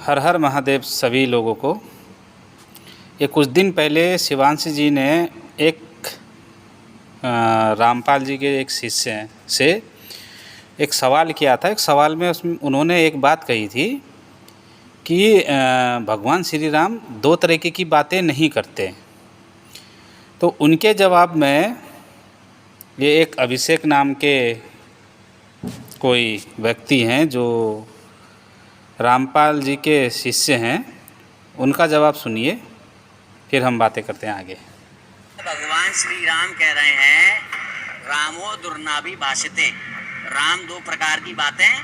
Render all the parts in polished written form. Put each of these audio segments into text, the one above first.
हर हर महादेव सभी लोगों को। ये कुछ दिन पहले शिवांश जी ने एक रामपाल जी के एक शिष्य से एक सवाल किया था। एक सवाल में उसमें उन्होंने एक बात कही थी कि भगवान श्री राम दो तरीके की बातें नहीं करते। तो उनके जवाब में ये एक अभिषेक नाम के कोई व्यक्ति हैं जो रामपाल जी के शिष्य हैं, उनका जवाब सुनिए, फिर हम बातें करते हैं आगे। भगवान श्री राम कह रहे हैं रामो दुर्नाभि भाषते, राम दो प्रकार की बातें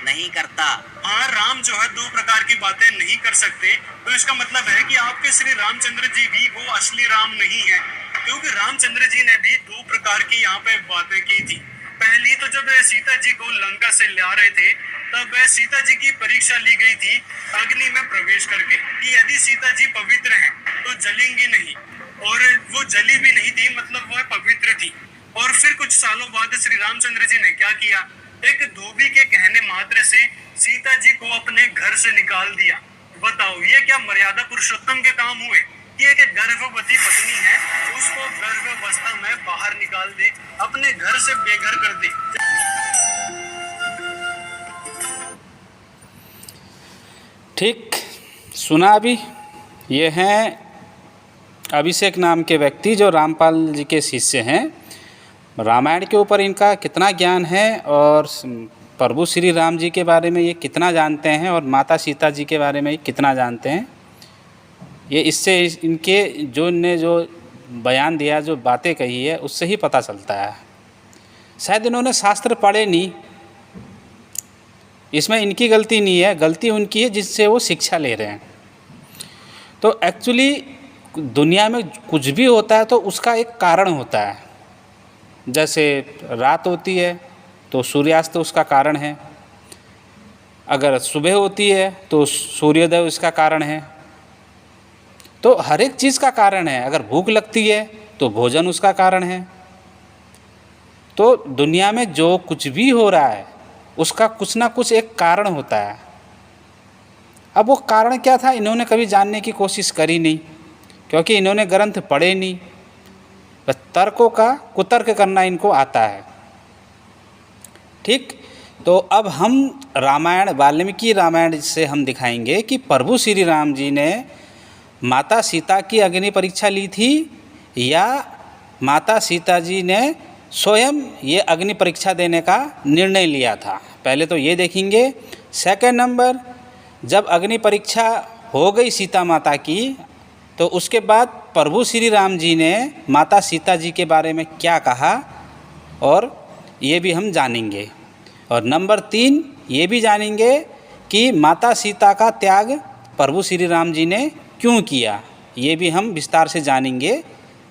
नहीं करता। हाँ, राम जो है दो प्रकार की बातें नहीं कर सकते। तो इसका मतलब है कि आपके श्री रामचंद्र जी भी वो असली राम नहीं है, क्योंकि रामचंद्र जी ने भी दो प्रकार की यहाँ पे बातें की थी। पहली तो जब सीता जी को लंका से ला रहे थे तब सीता जी की परीक्षा ली गई थी अग्नि में प्रवेश करके कि यदि सीता जी पवित्र हैं तो जलेंगी नहीं, और वो जली भी नहीं थी, मतलब वह पवित्र थी। और फिर कुछ सालों बाद श्री रामचंद्र जी ने क्या किया, एक धोबी के कहने मात्र से सीता जी को अपने घर से निकाल दिया। बताओ ये क्या मर्यादा पुरुषोत्तम के काम हुए कि एक गर्भवती पत्नी है उसको गर्भावस्था में बाहर निकाल दे, अपने घर से बेघर कर दे। ठीक सुना। अभी ये हैं अभिषेक नाम के व्यक्ति जो रामपाल जी के शिष्य हैं। रामायण के ऊपर इनका कितना ज्ञान है और प्रभु श्री राम जी के बारे में ये कितना जानते हैं और माता सीता जी के बारे में ये कितना जानते हैं, ये इससे इनके जो बयान दिया, जो बातें कही है, उससे ही पता चलता है। शायद इन्होंने शास्त्र पढ़े नहीं, इसमें इनकी गलती नहीं है, गलती उनकी है जिससे वो शिक्षा ले रहे हैं। तो एक्चुअली दुनिया में कुछ भी होता है तो उसका एक कारण होता है। जैसे रात होती है तो सूर्यास्त उसका कारण है, अगर सुबह होती है तो सूर्योदय उसका कारण है। तो हर एक चीज़ का कारण है। अगर भूख लगती है तो भोजन उसका कारण है। तो दुनिया में जो कुछ भी हो रहा है उसका कुछ ना कुछ एक कारण होता है। अब वो कारण क्या था इन्होंने कभी जानने की कोशिश करी नहीं, क्योंकि इन्होंने ग्रंथ पढ़े नहीं। बस तर्कों का कुतर्क करना इनको आता है। ठीक, तो अब हम रामायण, वाल्मीकि रामायण से हम दिखाएंगे कि प्रभु श्री राम जी ने माता सीता की अग्नि परीक्षा ली थी या माता सीता जी ने स्वयं ये अग्नि परीक्षा देने का निर्णय लिया था। पहले तो ये देखेंगे। सेकंड नंबर, जब अग्नि परीक्षा हो गई सीता माता की तो उसके बाद प्रभु श्री राम जी ने माता सीता जी के बारे में क्या कहा और ये भी हम जानेंगे। और नंबर 3 ये भी जानेंगे कि माता सीता का त्याग प्रभु श्री राम जी ने क्यों किया, ये भी हम विस्तार से जानेंगे।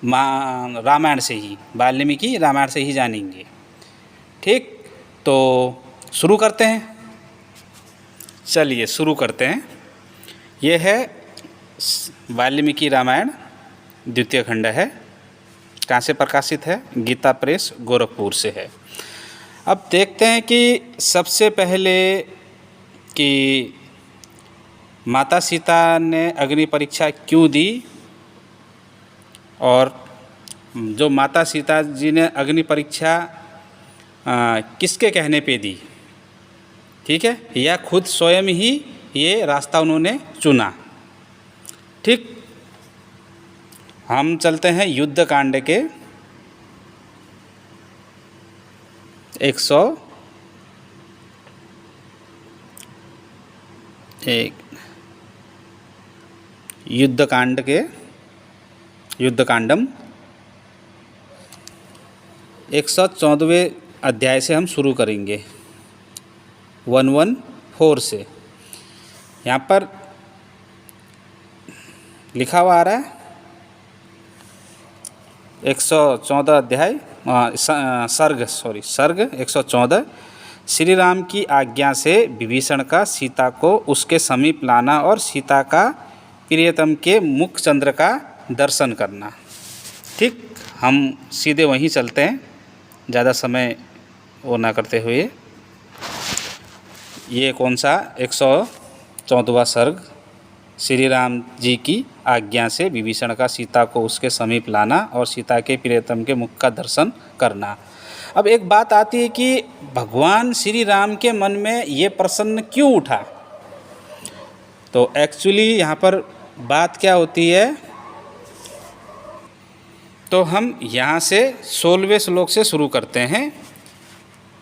रामायण से ही, वाल्मीकि रामायण से ही जानेंगे। ठीक, तो शुरू करते हैं। चलिए शुरू करते हैं। ये है वाल्मीकि रामायण, द्वितीय खंड है। कहाँ से प्रकाशित है? गीता प्रेस, गोरखपुर से है। अब देखते हैं कि सबसे पहले कि माता सीता ने अग्नि परीक्षा क्यों दी और जो माता सीता जी ने अग्नि परीक्षा किसके कहने पे दी, ठीक है, या खुद स्वयं ही ये रास्ता उन्होंने चुना। ठीक, हम चलते हैं युद्ध कांड के 101 युद्ध कांडम 114वें अध्याय से हम शुरू करेंगे 114 से। यहाँ पर लिखा हुआ आ रहा है 114 अध्याय सर्ग 114। श्री राम की आज्ञा से विभीषण का सीता को उसके समीप लाना और सीता का प्रियतम के मुख चंद्र का दर्शन करना। ठीक, हम सीधे वहीं चलते हैं, ज़्यादा समय वो ना करते हुए। ये कौन सा 14वां सर्ग श्री राम जी की आज्ञा से विभीषण का सीता को उसके समीप लाना और सीता के प्रियतम के मुख का दर्शन करना। अब एक बात आती है कि भगवान श्री राम के मन में ये प्रश्न क्यों उठा। तो एक्चुअली यहाँ पर बात क्या होती है, तो हम यहाँ से 16वें श्लोक से शुरू करते हैं।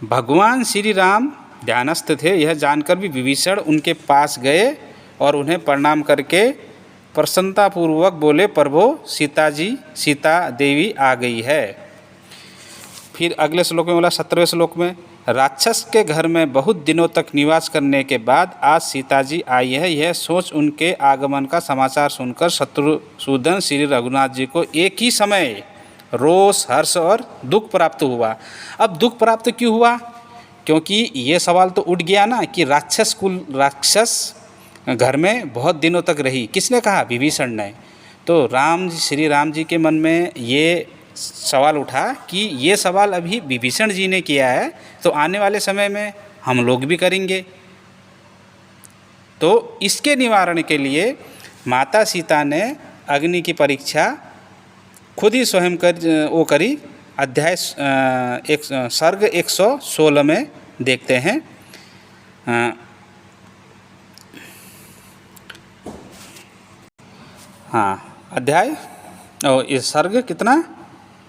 भगवान श्री राम ध्यानस्थ थे, यह जानकर भी विभीषण उनके पास गए और उन्हें प्रणाम करके प्रसन्नतापूर्वक बोले, प्रभु सीता देवी आ गई है। फिर अगले श्लोक में बोला 17वें श्लोक में, राक्षस के घर में बहुत दिनों तक निवास करने के बाद आज सीता जी आई है। यह सोच उनके आगमन का समाचार सुनकर शत्रुसूदन श्री रघुनाथ जी को एक ही समय रोष, हर्ष और दुख प्राप्त हुआ। अब दुख प्राप्त क्यों हुआ? क्योंकि ये सवाल तो उठ गया ना कि राक्षस घर में बहुत दिनों तक रही। किसने कहा? विभीषण ने। तो श्री राम जी के मन में ये सवाल उठा कि ये सवाल अभी विभीषण जी ने किया है तो आने वाले समय में हम लोग भी करेंगे। तो इसके निवारण के लिए माता सीता ने अग्नि की परीक्षा खुद ही स्वयं करी। अध्याय सर्ग 116 में देखते हैं। अध्याय इस सर्ग कितना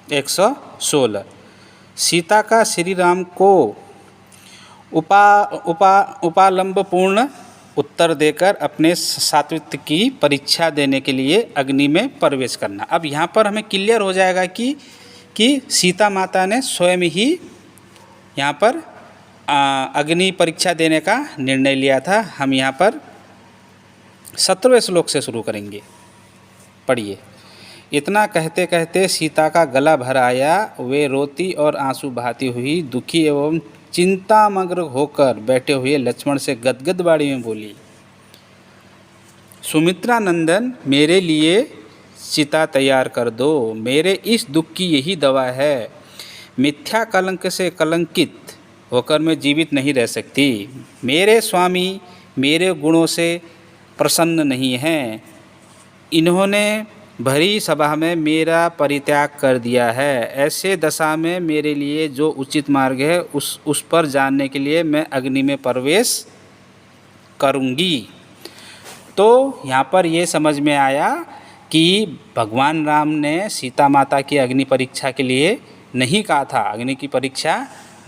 116। सीता का श्री राम को उपालंबपूर्ण उत्तर देकर अपने सात्वित्व की परीक्षा देने के लिए अग्नि में प्रवेश करना। अब यहाँ पर हमें क्लियर हो जाएगा कि सीता माता ने स्वयं ही यहाँ पर अग्नि परीक्षा देने का निर्णय लिया था। हम यहाँ पर 17वें श्लोक से शुरू करेंगे। पढ़िए। इतना कहते कहते सीता का गला भर आया। वे रोती और आंसू बहाती हुई दुखी एवं चिंतामग्न होकर बैठे हुए लक्ष्मण से गदगद वाणी में बोली, सुमित्रा नंदन, मेरे लिए चिता तैयार कर दो। मेरे इस दुख की यही दवा है। मिथ्या कलंक से कलंकित होकर मैं जीवित नहीं रह सकती। मेरे स्वामी मेरे गुणों से प्रसन्न नहीं हैं। इन्होंने भरी सभा में मेरा परित्याग कर दिया है। ऐसे दशा में मेरे लिए जो उचित मार्ग है उस पर जानने के लिए मैं अग्नि में प्रवेश करूंगी। तो यहाँ पर ये समझ में आया कि भगवान राम ने सीता माता की अग्नि परीक्षा के लिए नहीं कहा था, अग्नि की परीक्षा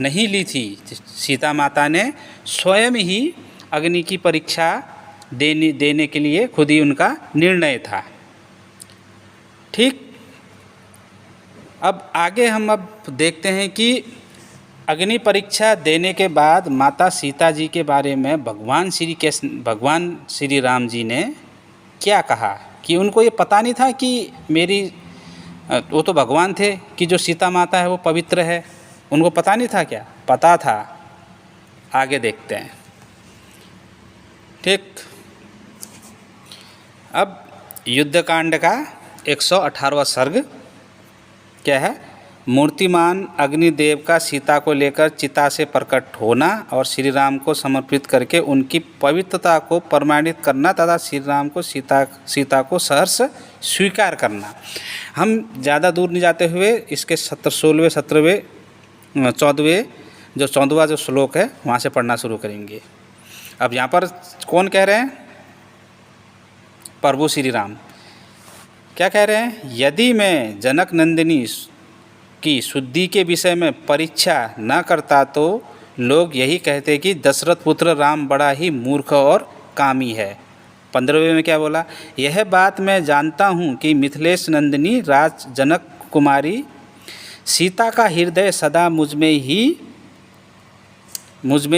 नहीं ली थी। सीता माता ने स्वयं ही अग्नि की परीक्षा देने के लिए खुद ही उनका निर्णय था। ठीक। अब आगे हम देखते हैं कि अग्नि परीक्षा देने के बाद माता सीता जी के बारे में भगवान श्री राम जी ने क्या कहा कि उनको ये पता नहीं था कि वो तो भगवान थे कि जो सीता माता है वो पवित्र है। उनको पता नहीं था क्या? पता था। आगे देखते हैं। ठीक। अब युद्धकांड का 118वां सर्ग क्या है? मूर्तिमान अग्निदेव का सीता को लेकर चिता से प्रकट होना और श्री राम को समर्पित करके उनकी पवित्रता को प्रमाणित करना तथा श्री राम को सीता को सहर्ष स्वीकार करना। हम ज़्यादा दूर नहीं जाते हुए इसके 16वें 17वें 14वां जो श्लोक है वहाँ से पढ़ना शुरू करेंगे। अब यहाँ पर कौन कह रहे हैं? प्रभु श्री राम क्या कह रहे हैं? यदि मैं जनक नंदिनी की शुद्धि के विषय में परीक्षा न करता तो लोग यही कहते कि दशरथ पुत्र राम बड़ा ही मूर्ख और कामी है। 15वें में क्या बोला? यह बात मैं जानता हूँ कि मिथिलेश नंदिनी राज जनक कुमारी सीता का हृदय सदा मुझ में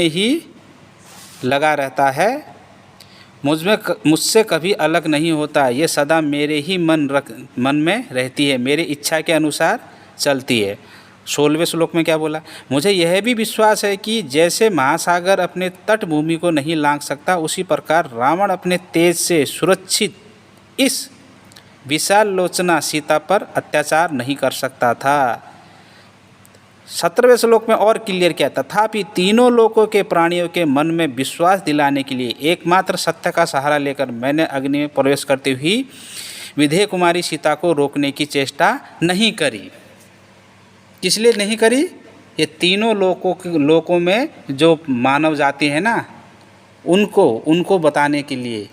ही लगा रहता है, मुझसे कभी अलग नहीं होता। ये सदा मेरे ही मन में रहती है, मेरी इच्छा के अनुसार चलती है। 16वें श्लोक में क्या बोला? मुझे यह भी विश्वास है कि जैसे महासागर अपने तटभूमि को नहीं लांघ सकता, उसी प्रकार रावण अपने तेज से सुरक्षित इस विशाल लोचना सीता पर अत्याचार नहीं कर सकता था। 17वें श्लोक में और क्लियर किया, तथापि तीनों लोकों के प्राणियों के मन में विश्वास दिलाने के लिए एकमात्र सत्य का सहारा लेकर मैंने अग्नि में प्रवेश करते हुए विदेह कुमारी सीता को रोकने की चेष्टा नहीं करी। किस लिए नहीं करी? ये तीनों लोकों में जो मानव जाति है ना, उनको बताने के लिए,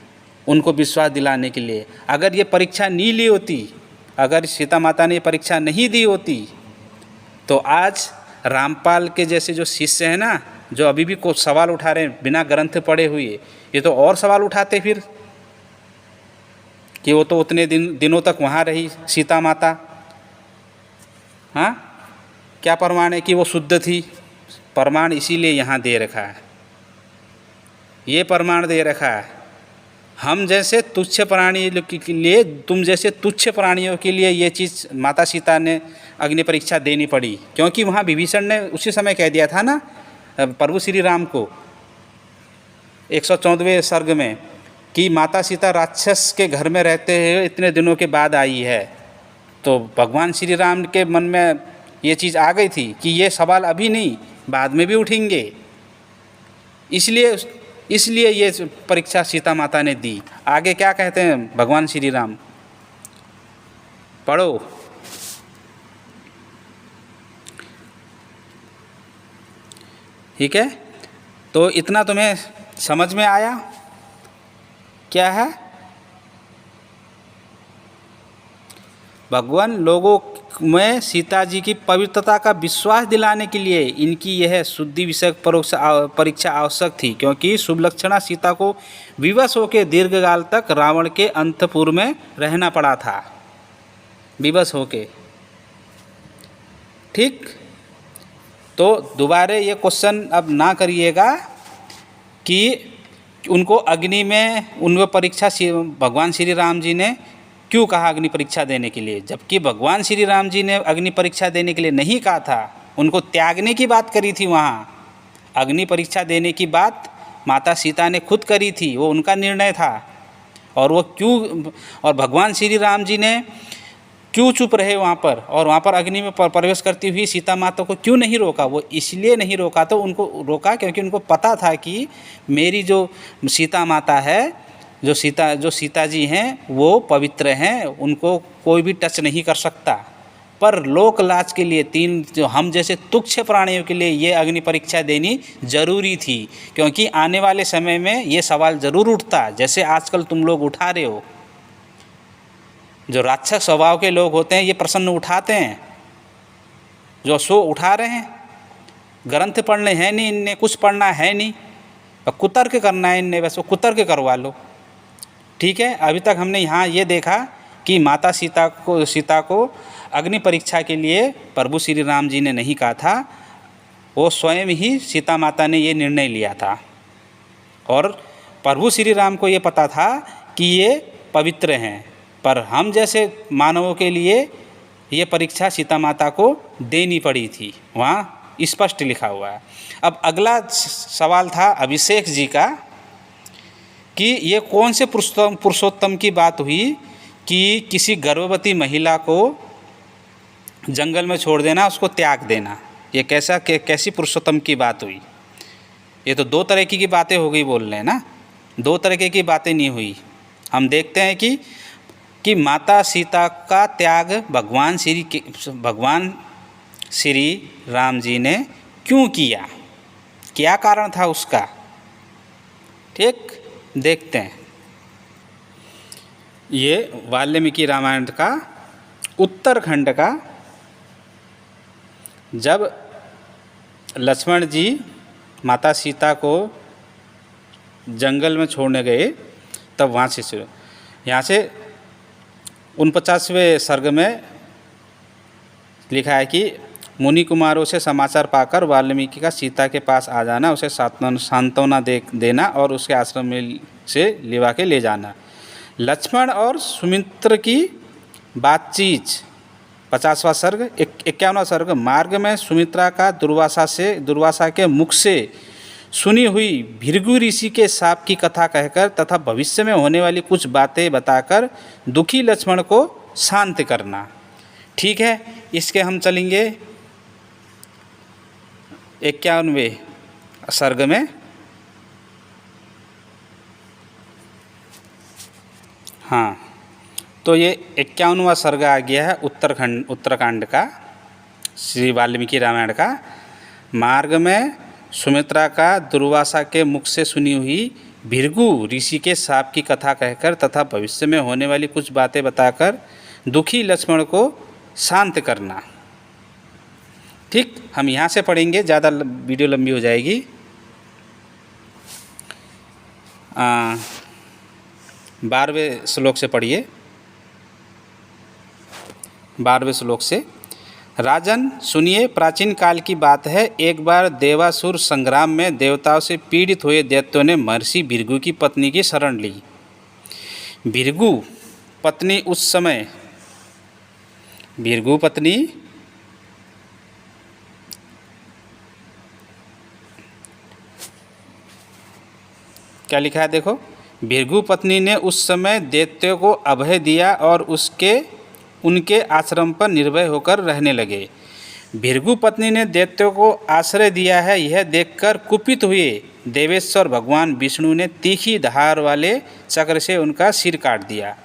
उनको विश्वास दिलाने के लिए। अगर ये परीक्षा नहीं ली होती, अगर सीता माता ने परीक्षा नहीं दी होती, तो आज रामपाल के जैसे जो शिष्य हैं ना, जो अभी भी कुछ सवाल उठा रहे हैं बिना ग्रंथ पढ़े हुए, ये तो और सवाल उठाते फिर कि वो तो उतने दिनों तक वहाँ रही सीता माता। हाँ, क्या प्रमाण है कि वो शुद्ध थी? प्रमाण इसीलिए यहाँ दे रखा है, ये प्रमाण दे रखा है। हम जैसे तुच्छ प्राणी के लिए, तुम जैसे तुच्छ प्राणियों के लिए ये चीज़ माता सीता ने अग्नि परीक्षा देनी पड़ी, क्योंकि वहाँ विभीषण ने उसी समय कह दिया था ना प्रभु श्री राम को 114वें सर्ग में कि माता सीता राक्षस के घर में रहते हुए इतने दिनों के बाद आई है। तो भगवान श्री राम के मन में ये चीज़ आ गई थी कि ये सवाल अभी नहीं, बाद में भी उठेंगे, इसलिए ये परीक्षा सीता माता ने दी। आगे क्या कहते हैं भगवान श्री राम, पढ़ो। ठीक है, तो इतना तुम्हें समझ में आया क्या है? भगवान लोगों में सीता जी की पवित्रता का विश्वास दिलाने के लिए इनकी यह शुद्धि विषयक परीक्षा आवश्यक थी, क्योंकि शुभलक्षणा सीता को विवश होकर दीर्घकाल तक रावण के अंतपुर में रहना पड़ा था, विवश होके। ठीक, तो दोबारा ये क्वेश्चन अब ना करिएगा कि उनको अग्नि में उनको परीक्षा भगवान श्री राम जी ने क्यों कहा अग्नि परीक्षा देने के लिए, जबकि भगवान श्री राम जी ने अग्नि परीक्षा देने के लिए नहीं कहा था, उनको त्यागने की बात करी थी। वहाँ अग्नि परीक्षा देने की बात माता सीता ने खुद करी थी, वो उनका निर्णय था। और वो क्यों, और भगवान श्री राम जी ने क्यों चुप रहे वहाँ पर, और वहाँ पर अग्नि में प्रवेश करती हुई सीता माता को क्यों नहीं रोका? वो इसलिए नहीं रोका, तो उनको रोका क्योंकि उनको पता था कि मेरी जो सीता माता है, जो सीता जी हैं, वो पवित्र हैं, उनको कोई भी टच नहीं कर सकता। पर लोक लाज के लिए जो हम जैसे तुच्छ प्राणियों के लिए ये अग्नि परीक्षा देनी जरूरी थी, क्योंकि आने वाले समय में ये सवाल ज़रूर उठता, जैसे आजकल तुम लोग उठा रहे हो। जो राक्षस स्वभाव के लोग होते हैं ये प्रश्न उठाते हैं, जो सो उठा रहे हैं। ग्रंथ पढ़ने हैं नहीं इनने, कुछ पढ़ना है नहीं, कुतर्क करना है इनने, बस वो कुतर्क करवा लो। ठीक है, अभी तक हमने यहाँ ये देखा कि माता सीता को अग्नि परीक्षा के लिए प्रभु श्री राम जी ने नहीं कहा था, वो स्वयं ही सीता माता ने ये निर्णय लिया था। और प्रभु श्री राम को ये पता था कि ये पवित्र हैं, पर हम जैसे मानवों के लिए ये परीक्षा सीता माता को देनी पड़ी थी, वहाँ स्पष्ट लिखा हुआ है। अब अगला सवाल था अभिषेक जी का कि ये कौन से पुरुषोत्तम की बात हुई कि किसी गर्भवती महिला को जंगल में छोड़ देना, उसको त्याग देना, ये कैसी पुरुषोत्तम की बात हुई? ये तो दो तरह की बातें हो गई बोल रहे हैं ना, दो तरह की बातें नहीं हुई। हम देखते हैं कि माता सीता का त्याग भगवान श्री राम जी ने क्यों किया, क्या कारण था उसका? ठीक, देखते हैं। ये वाल्मीकि रामायण का उत्तरखंड का, जब लक्ष्मण जी माता सीता को जंगल में छोड़ने गए, तब वहाँ से यहाँ से 49वें सर्ग में लिखा है कि मुनि कुमारों से समाचार पाकर वाल्मीकि का सीता के पास आ जाना, उसे सांत्वना देना और उसके आश्रम में से लिवा के ले जाना। लक्ष्मण और सुमित्र की बातचीत 50वां सर्ग। 51वां सर्ग, मार्ग में सुमित्रा का दुर्वासा के मुख से सुनी हुई भृगु ऋषि के शाप की कथा कहकर तथा भविष्य में होने वाली कुछ बातें बताकर दुखी लक्ष्मण को शांत करना। ठीक है, इसके हम चलेंगे 51वें सर्ग में, हाँ, तो ये 51वां सर्ग आ गया है उत्तरकांड का, श्री वाल्मीकि रामायण का। मार्ग में सुमित्रा का दुर्वासा के मुख से सुनी हुई भृगु ऋषि के शाप की कथा कहकर तथा भविष्य में होने वाली कुछ बातें बताकर दुखी लक्ष्मण को शांत करना। ठीक, हम यहाँ से पढ़ेंगे, ज़्यादा वीडियो लंबी हो जाएगी। 12वें श्लोक से पढ़िए। 12वें श्लोक से, राजन सुनिए, प्राचीन काल की बात है। एक बार देवासुर संग्राम में देवताओं से पीड़ित हुए दैत्यों ने महर्षि भृगु की पत्नी की शरण ली। भृगु पत्नी उस समय क्या लिखा है देखो, भृगु पत्नी ने उस समय दैत्यों को अभय दिया और उनके आश्रम पर निर्भय होकर रहने लगे। भृगु पत्नी ने दैत्यों को आश्रय दिया है, यह देखकर कुपित हुए देवेश्वर भगवान विष्णु ने तीखी धार वाले चक्र से उनका सिर काट दिया।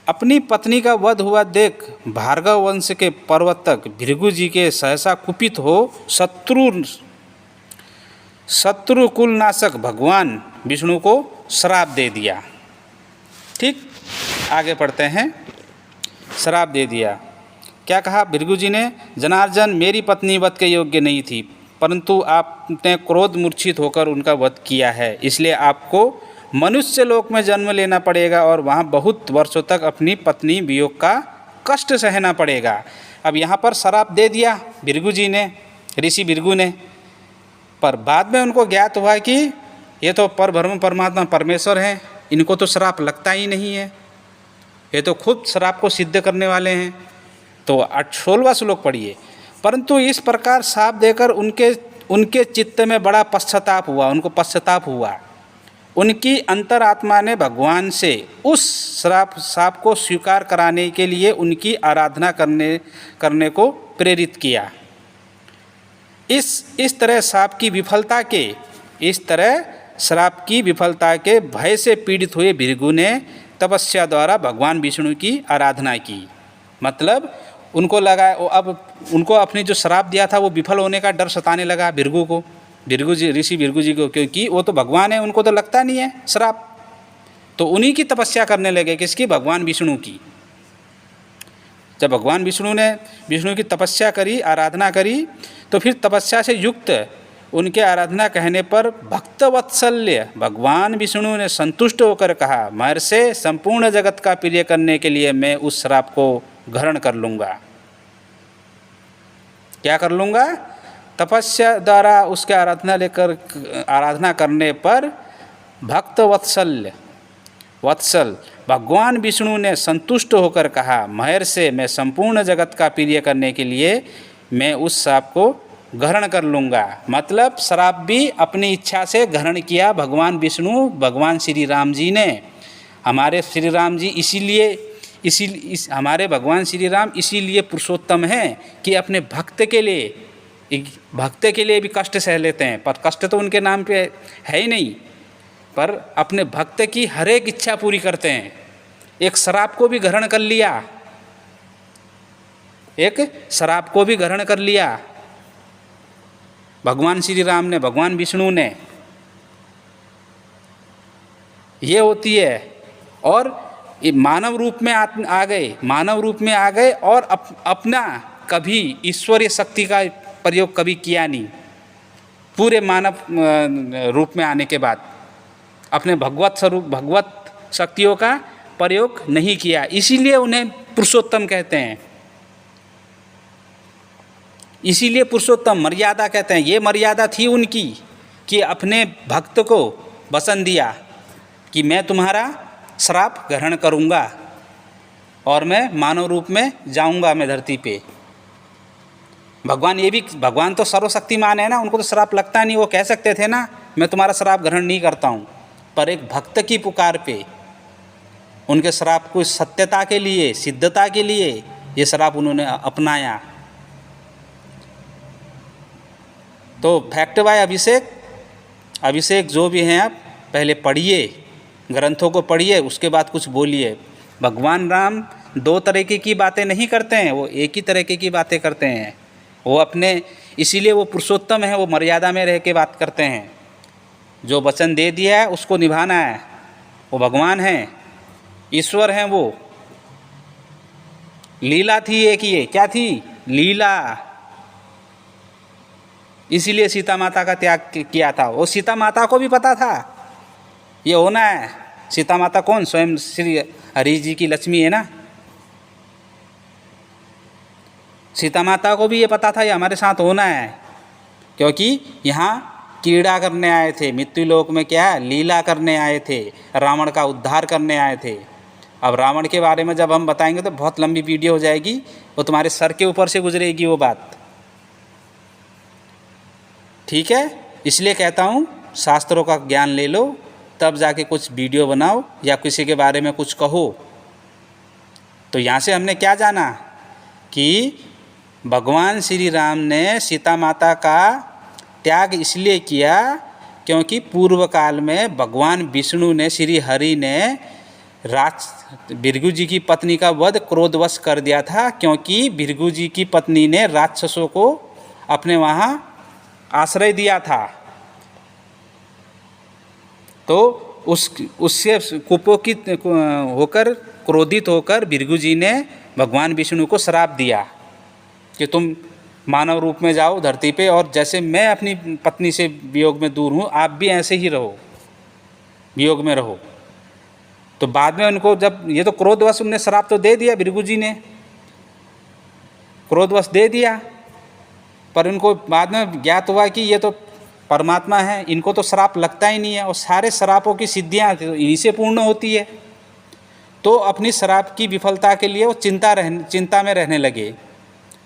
अपनी पत्नी का वध हुआ देख भार्गव वंश के प्रवर्तक भृगु जी के सहसा कुपित हो शत्रु कुलनाशक भगवान विष्णु को श्राप दे दिया। ठीक, आगे पढ़ते हैं। श्राप दे दिया, क्या कहा भृगु जी ने, जनार्दन मेरी पत्नी वध के योग्य नहीं थी, परंतु आपने क्रोध मूर्छित होकर उनका वध किया है, इसलिए आपको मनुष्य लोक में जन्म लेना पड़ेगा और वहाँ बहुत वर्षों तक अपनी पत्नी वियोग का कष्ट सहना पड़ेगा। अब यहाँ पर श्राप दे दिया भृगु जी ने, ऋषि भृगु ने, पर बाद में उनको ज्ञात हुआ कि ये तो परब्रह्म परमात्मा परमेश्वर हैं, इनको तो श्राप लगता ही नहीं है, ये तो खुद श्राप को सिद्ध करने वाले हैं। तो 16वां श्लोक पढ़िए। परंतु इस प्रकार श्राप देकर उनके चित्त में बड़ा पश्चाताप हुआ। उनकी अंतरात्मा ने भगवान से उस श्राप को स्वीकार कराने के लिए उनकी आराधना करने को प्रेरित किया। इस तरह श्राप की विफलता के भय से पीड़ित हुए भृगु ने तपस्या द्वारा भगवान विष्णु की आराधना की। मतलब उनको लगा, अब उनको अपनी जो श्राप दिया था वो विफल होने का डर सताने लगा ऋषि भृगु जी को, क्योंकि वो तो भगवान है, उनको तो लगता नहीं है श्राप। तो उन्हीं की तपस्या करने लगे, किसकी, भगवान विष्णु की। जब भगवान विष्णु ने विष्णु की तपस्या करी, आराधना करी, तो फिर तपस्या से युक्त उनके आराधना कहने पर भक्तवत्सल्य भगवान विष्णु ने संतुष्ट होकर कहा, महर्षि संपूर्ण जगत का प्रिय करने के लिए मैं उस श्राप को ग्रहण कर लूँगा। क्या कर लूँगा? तपस्या द्वारा उसके आराधना करने पर भक्तवत्सल भगवान विष्णु ने संतुष्ट होकर कहा, महर्षि मैं संपूर्ण जगत का प्रिय करने के लिए मैं उस श्राप को ग्रहण कर लूँगा। मतलब श्राप भी अपनी इच्छा से ग्रहण किया भगवान विष्णु, भगवान श्री राम जी ने। हमारे श्री राम जी हमारे भगवान श्री राम इसीलिए पुरुषोत्तम हैं कि अपने भक्त के लिए भी कष्ट सह लेते हैं, पर कष्ट तो उनके नाम पे है ही नहीं, पर अपने भक्त की हर एक इच्छा पूरी करते हैं। एक श्राप को भी ग्रहण कर लिया भगवान श्री राम ने, भगवान विष्णु ने। ये होती है, और ये मानव रूप में आ गए और अपना कभी ईश्वरीय शक्ति का प्रयोग कभी किया नहीं। पूरे मानव रूप में आने के बाद अपने भगवत शक्तियों का प्रयोग नहीं किया, इसीलिए उन्हें पुरुषोत्तम कहते हैं। इसीलिए पुरुषोत्तम मर्यादा कहते हैं। ये मर्यादा थी उनकी कि अपने भक्त को वचन दिया कि मैं तुम्हारा श्राप ग्रहण करूँगा और मैं मानव रूप में जाऊँगा मैं धरती पे। भगवान तो सर्वशक्तिमान है ना, उनको तो श्राप लगता नहीं। वो कह सकते थे ना मैं तुम्हारा श्राप ग्रहण नहीं करता हूँ, पर एक भक्त की पुकार पे उनके श्राप को सत्यता के लिए, सिद्धता के लिए ये श्राप उन्होंने अपनाया। तो फैक्ट बाय अभिषेक जो भी हैं आप पहले पढ़िए, ग्रंथों को पढ़िए, उसके बाद कुछ बोलिए। भगवान राम दो तरीके की बातें नहीं करते हैं, वो एक ही तरीके की बातें करते हैं। वो अपने, इसीलिए वो पुरुषोत्तम है, वो मर्यादा में रह के बात करते हैं। जो वचन दे दिया है उसको निभाना है। वो भगवान हैं, ईश्वर हैं। वो लीला थी एक, ये क्या थी? लीला। इसीलिए सीता माता का त्याग किया था। वो सीता माता को भी पता था ये होना है। सीता माता कौन? स्वयं श्री हरि जी की लक्ष्मी है ना। सीता माता को भी ये पता था ये हमारे साथ होना है, क्योंकि यहाँ कीड़ा करने आए थे, मृत्यु लोक में क्या है? लीला करने आए थे, रावण का उद्धार करने आए थे। अब रावण के बारे में जब हम बताएंगे तो बहुत लंबी वीडियो हो जाएगी, वो तुम्हारे सर के ऊपर से गुजरेगी वो बात, ठीक है। इसलिए कहता हूँ शास्त्रों का ज्ञान ले लो, तब जाके कुछ वीडियो बनाओ या किसी के बारे में कुछ कहो। तो यहाँ से हमने क्या जाना कि भगवान श्री राम ने सीता माता का त्याग इसलिए किया क्योंकि पूर्व काल में भगवान विष्णु ने, श्री हरि ने भृगु जी की पत्नी का वध क्रोधवश कर दिया था, क्योंकि भृगु जी की पत्नी ने राक्षसों को अपने वहाँ आश्रय दिया था। तो उससे कुपोषित होकर, क्रोधित होकर भृगु जी ने भगवान विष्णु को श्राप दिया कि तुम मानव रूप में जाओ धरती पे, और जैसे मैं अपनी पत्नी से वियोग में दूर हूँ, आप भी ऐसे ही रहो, वियोग में रहो। तो बाद में उनको जब ये तो क्रोधवश उनने श्राप तो दे दिया, भृगु जी ने क्रोधवश दे दिया, पर उनको बाद में ज्ञात हुआ कि ये तो परमात्मा है, इनको तो श्राप लगता ही नहीं है, और सारे श्रापों की सिद्धियाँ इन्हीं से पूर्ण होती है। तो अपनी श्राप की विफलता के लिए वो चिंता में रहने लगे।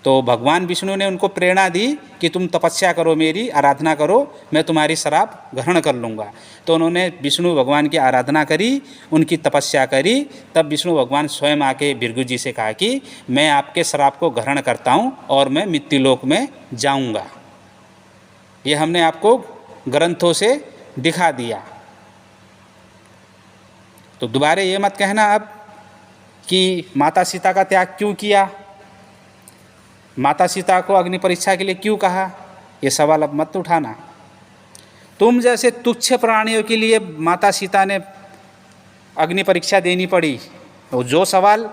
तो भगवान विष्णु ने उनको प्रेरणा दी कि तुम तपस्या करो, मेरी आराधना करो, मैं तुम्हारी श्राप ग्रहण कर लूँगा। तो उन्होंने विष्णु भगवान की आराधना करी, उनकी तपस्या करी। तब विष्णु भगवान स्वयं आके भृगु जी से कहा कि मैं आपके श्राप को ग्रहण करता हूँ और मैं मृत्युलोक में जाऊँगा। ये हमने आपको ग्रंथों से दिखा दिया। तो दोबारा ये मत कहना अब कि माता सीता का त्याग क्यों किया, माता सीता को अग्नि परीक्षा के लिए क्यों कहा, ये सवाल अब मत उठाना। तुम जैसे तुच्छ प्राणियों के लिए माता सीता ने अग्नि परीक्षा देनी पड़ी। तो जो सवाल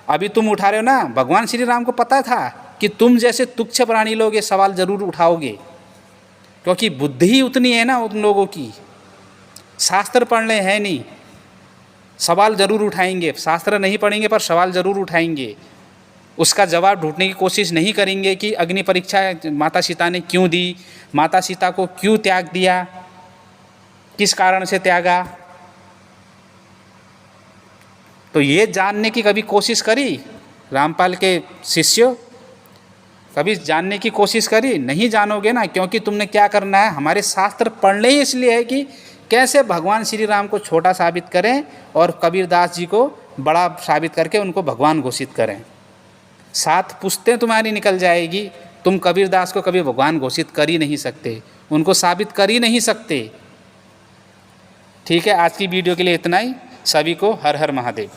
अभी तुम उठा रहे हो ना, भगवान श्री राम को पता था कि तुम जैसे तुच्छ प्राणी लोग ये सवाल ज़रूर उठाओगे, क्योंकि बुद्धि ही उतनी है ना उन लोगों की। शास्त्र पढ़ने हैं नहीं, सवाल ज़रूर उठाएंगे। शास्त्र नहीं पढ़ेंगे पर सवाल ज़रूर उठाएंगे। उसका जवाब ढूंढने की कोशिश नहीं करेंगे कि अग्नि परीक्षा माता सीता ने क्यों दी, माता सीता को क्यों त्याग दिया, किस कारण से त्यागा। तो ये जानने की कभी कोशिश करी रामपाल के शिष्यों? कभी जानने की कोशिश करी? नहीं जानोगे ना, क्योंकि तुमने क्या करना है, हमारे शास्त्र पढ़ने ही इसलिए है कि कैसे भगवान श्री राम को छोटा साबित करें और कबीरदास जी को बड़ा साबित करके उनको भगवान घोषित करें। 7 पुश्तें तुम्हारी निकल जाएगी, तुम कबीरदास को कभी भगवान घोषित कर ही नहीं सकते, उनको साबित कर ही नहीं सकते। ठीक है, आज की वीडियो के लिए इतना ही। सभी को हर हर महादेव।